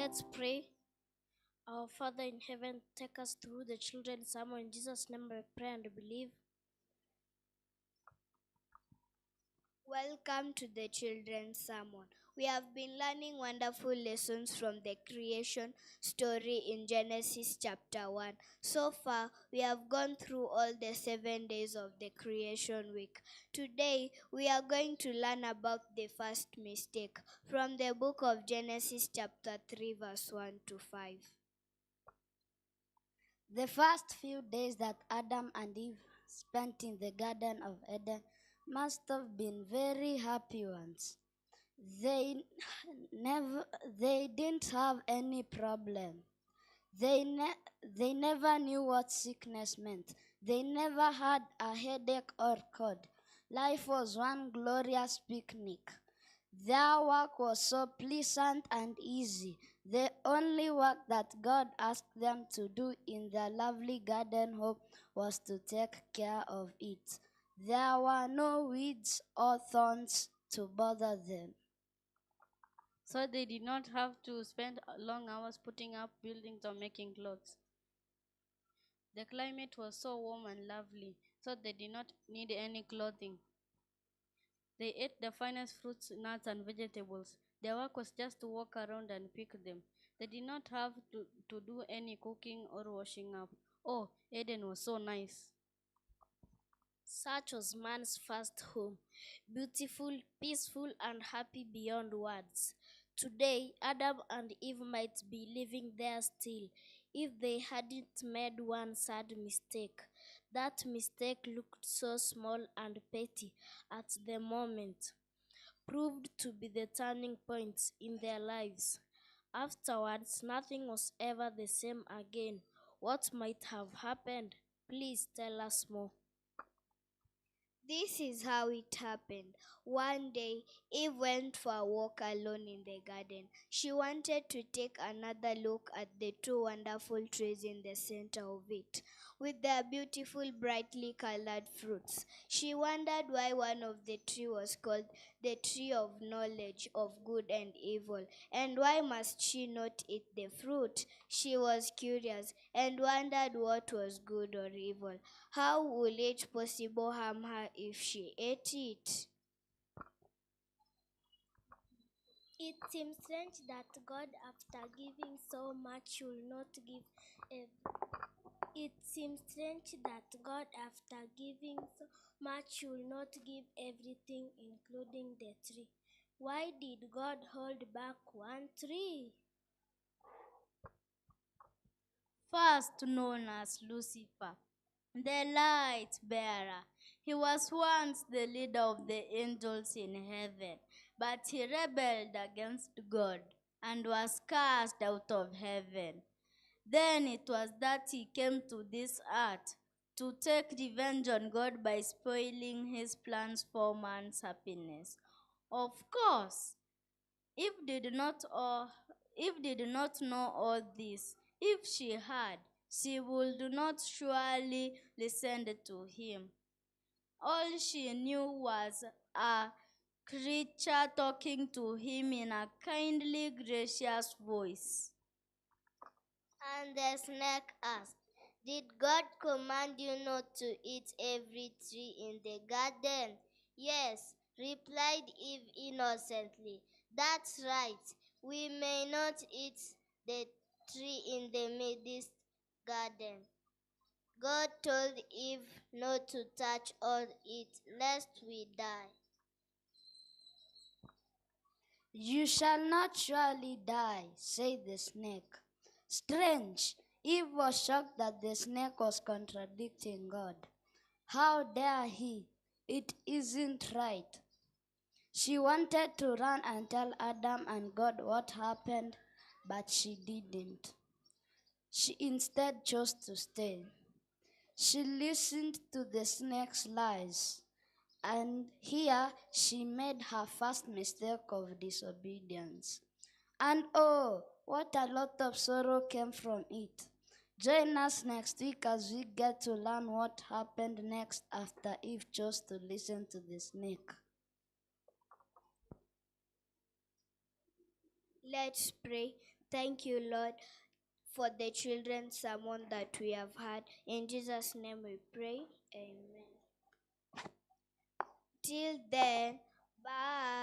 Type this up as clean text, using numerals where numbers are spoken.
Let's pray. Our Father in heaven, take us through the children's sermon. In Jesus' name we pray and believe. Welcome to the children's sermon. We have been learning wonderful lessons from the creation story in Genesis chapter 1. So far, we have gone through all the 7 days of the creation week. Today, we are going to learn about the first mistake from the book of Genesis chapter 3 verse 1 to 5. The first few days that Adam and Eve spent in the Garden of Eden must have been very happy ones. They didn't have any problem. They never knew what sickness meant. They never had a headache or cold. Life was one glorious picnic. Their work was so pleasant and easy. The only work that God asked them to do in their lovely garden home was to take care of it. There were no weeds or thorns to bother them. So they did not have to spend long hours putting up buildings or making clothes. The climate was so warm and lovely, so they did not need any clothing. They ate the finest fruits, nuts, and vegetables. Their work was just to walk around and pick them. They did not have to do any cooking or washing up. Oh, Eden was so nice. Such was man's first home, beautiful, peaceful, and happy beyond words. Today, Adam and Eve might be living there still if they hadn't made one sad mistake. That mistake looked so small and petty at the moment, proved to be the turning point in their lives. Afterwards, nothing was ever the same again. What might have happened? Please tell us more. This is how it happened. One day, Eve went for a walk alone in the garden. She wanted to take another look at the two wonderful trees in the center of it, with their beautiful, brightly colored fruits. She wondered why one of the trees was called the tree of knowledge of good and evil, and why must she not eat the fruit? She was curious and wondered what was good or evil. How would it possibly harm her if she ate it? It seems strange that God, after giving so much, will not give everything, including the tree. Why did God hold back one tree? First known as Lucifer, the light bearer. He was once the leader of the angels in heaven, but he rebelled against God and was cast out of heaven. Then it was that he came to this earth to take revenge on God by spoiling his plans for man's happiness. Of course, Eve did not know all this. If she had, she would not surely listen to him. All she knew was a creature talking to him in a kindly, gracious voice. And the snake asked, "Did God command you not to eat every tree in the garden?" "Yes," replied Eve innocently. "That's right. We may not eat the tree in the midst garden. God told Eve not to touch or eat, lest we die." "You shall not surely die," said the snake. Strange! Eve was shocked that the snake was contradicting God. How dare he? It isn't right. She wanted to run and tell Adam and God what happened, but she didn't. She instead chose to stay. She listened to the snake's lies, and here she made her first mistake of disobedience. And oh, what a lot of sorrow came from it. Join us next week as we get to learn what happened next after Eve chose to listen to the snake. Let's pray. Thank you, Lord, for the children's sermon that we have had. In Jesus' name we pray. Amen. Till then, bye.